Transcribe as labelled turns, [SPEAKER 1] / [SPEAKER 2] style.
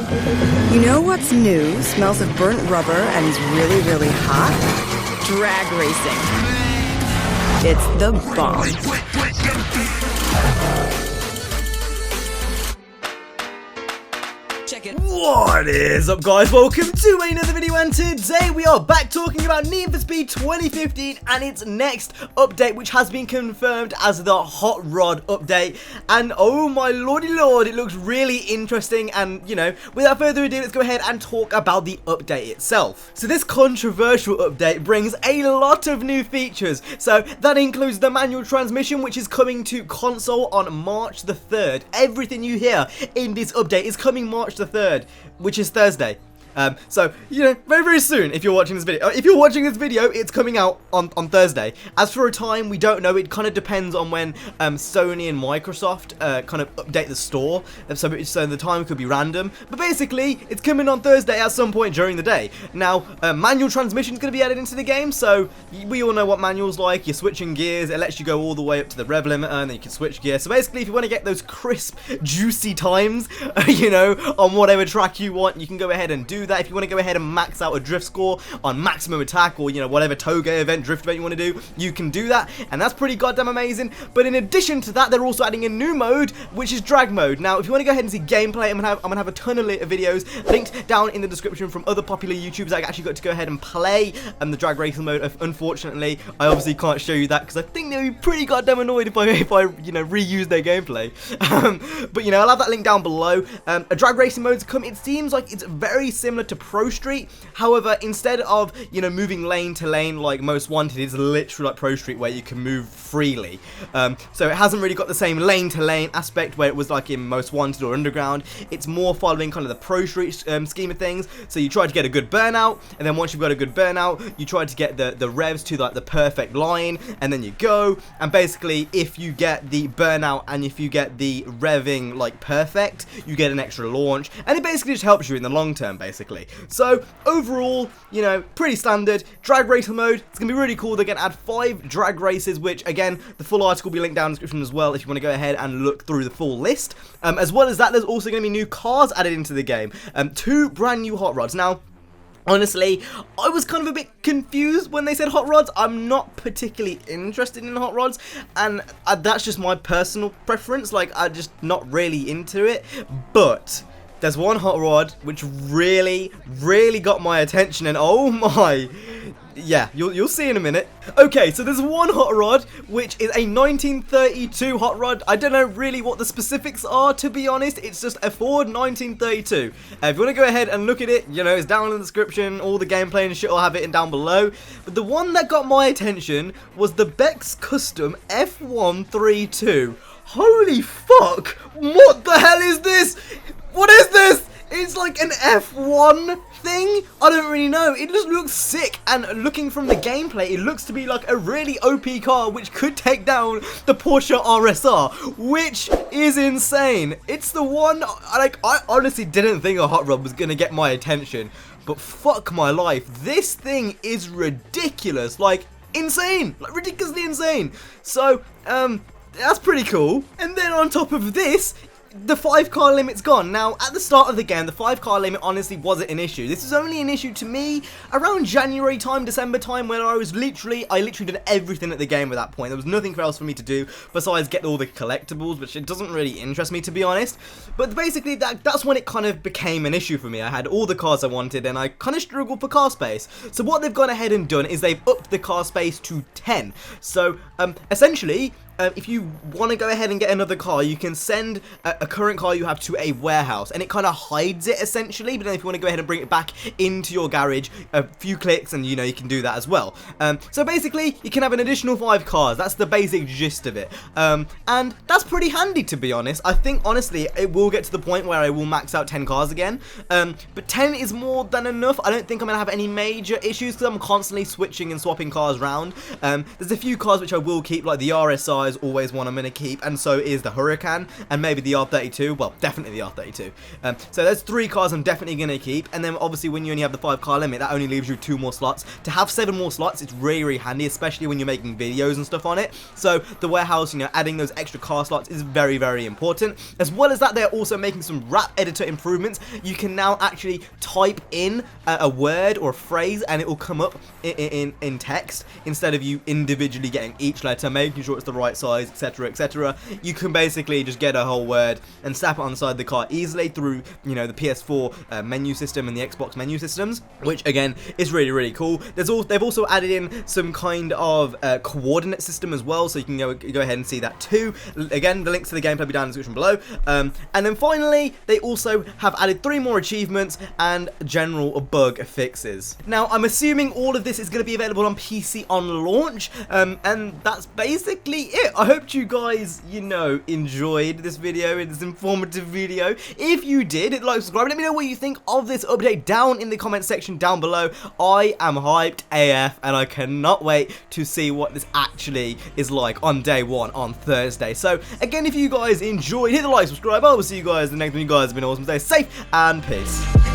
[SPEAKER 1] You know what's new, smells of burnt rubber, and is really, really hot? Drag racing. It's the bomb.
[SPEAKER 2] What is up, guys? Welcome to another video, and today we are back talking about Need for Speed 2015 and its next update, which has been confirmed as the Hot Rod update. And oh my lordy lord, it looks really interesting. And you know, without further ado, let's go ahead and talk about the update itself. So this controversial update brings a lot of new features. So that includes the manual transmission, which is coming to console on March the 3rd. Everything you hear in this update is coming March the 3rd, which is Thursday. So, you know, very, very soon, if you're watching this video. If you're watching this video, it's coming out on Thursday. As for a time, we don't know. It kind of depends on when Sony and Microsoft kind of update the store. So the time could be random. But basically, it's coming on Thursday at some point during the day. Now, manual transmission is going to be added into the game. So, we all know what manual's like. You're switching gears. It lets you go all the way up to the rev limiter, and then you can switch gears. So basically, if you want to get those crisp, juicy times, you know, on whatever track you want, you can go ahead and do that. If you want to go ahead and max out a drift score on maximum attack, or you know, whatever toga event, drift event you want to do, you can do that, and that's pretty goddamn amazing. But in addition to that, they're also adding a new mode, which is drag mode. Now, if you want to go ahead and see gameplay, I'm gonna have a ton of videos linked down in the description from other popular YouTubers that actually got to go ahead and play the drag racing mode. Unfortunately, I obviously can't show you that because I think they'd be pretty goddamn annoyed if I you know, reuse their gameplay. But you know, I'll have that link down below. A drag racing mode's come. It seems like it's very similar to Pro Street. However, instead of, you know, moving lane to lane like Most Wanted, it's literally like Pro Street where you can move freely. So it hasn't really got the same lane to lane aspect where it was like in Most Wanted or Underground. It's more following kind of the Pro Street scheme of things. So you try to get a good burnout, and then once you've got a good burnout, you try to get the revs to like the perfect line, and then you go. And basically, if you get the burnout and if you get the revving like perfect, you get an extra launch, and it basically just helps you in the long term, basically. So overall, you know, pretty standard. Drag racer mode, it's gonna be really cool. They're gonna add 5 drag races, which again, the full article will be linked down in the description as well if you want to go ahead and look through the full list. As well as that, there's also gonna be new cars added into the game. 2 brand new hot rods. Now, honestly, I was kind of a bit confused when they said hot rods. I'm not particularly interested in hot rods, and that's just my personal preference. Like, I'm just not really into it. But there's one hot rod which really, really got my attention, and oh my, yeah, you'll see in a minute. Okay, so there's one hot rod which is a 1932 hot rod. I don't know really what the specifics are, to be honest. It's just a Ford 1932. If you want to go ahead and look at it, you know, it's down in the description. All the gameplay and shit, I'll have it down below. But the one that got my attention was the Beck's Custom F132. Holy fuck! What the hell is this? What is this? It's like an F1 thing? I don't really know. It just looks sick, and looking from the gameplay, it looks to be like a really OP car which could take down the Porsche RSR, which is insane. It's the one, like, I honestly didn't think a hot rod was gonna get my attention, but fuck my life, this thing is ridiculous, like insane, like ridiculously insane. So, that's pretty cool. And then on top of this, the 5-car limit's gone. Now, at the start of the game, the 5-car limit honestly wasn't an issue. This was only an issue to me around January time, December time, when I literally did everything at the game at that point. There was nothing else for me to do besides get all the collectibles, which it doesn't really interest me, to be honest. But basically, that's when it kind of became an issue for me. I had all the cars I wanted, and I kind of struggled for car space. So what they've gone ahead and done is they've upped the car space to 10. So, essentially, if you want to go ahead and get another car, you can send a current car you have to a warehouse, and it kind of hides it essentially. But then if you want to go ahead and bring it back into your garage, a few clicks, and you know, you can do that as well. So basically, you can have an additional 5 cars. That's the basic gist of it, and that's pretty handy, to be honest. I think honestly it will get to the point where I will max out 10 cars again, but 10 is more than enough. I don't think I'm gonna have any major issues because I'm constantly switching and swapping cars around. There's a few cars which I will keep, like the RSI, guys always want I'm going to keep, and so is the Huracan, and maybe the R32, well, definitely the R32. So there's 3 cars I'm definitely going to keep, and then obviously when you only have the 5 car limit, that only leaves you 2 more slots. To have 7 more slots, it's really, really handy, especially when you're making videos and stuff on it. So the warehouse, you know, adding those extra car slots is very, very important. As well as that, they're also making some wrap editor improvements. You can now actually type in a word or a phrase, and it will come up in text, instead of you individually getting each letter, making sure it's the right size, etc, etc. You can basically just get a whole word and slap it on the side of the car easily through, you know, the PS4 menu system and the Xbox menu systems, which again is really, really cool. They've also added in some kind of coordinate system as well, so you can go ahead and see that too. Again, the links to the gameplay will be down in the description below. And then finally, they also have added 3 more achievements and general bug fixes. Now, I'm assuming all of this is going to be available on PC on launch, and that's basically it. I hope you guys, you know, enjoyed this video, this informative video. If you did, hit like, subscribe, let me know what you think of this update down in the comment section down below. I am hyped AF, and I cannot wait to see what this actually is like on day 1 on Thursday. So again, if you guys enjoyed, hit the like, subscribe. I will see you guys in the next one. You guys have been awesome. Stay safe and peace.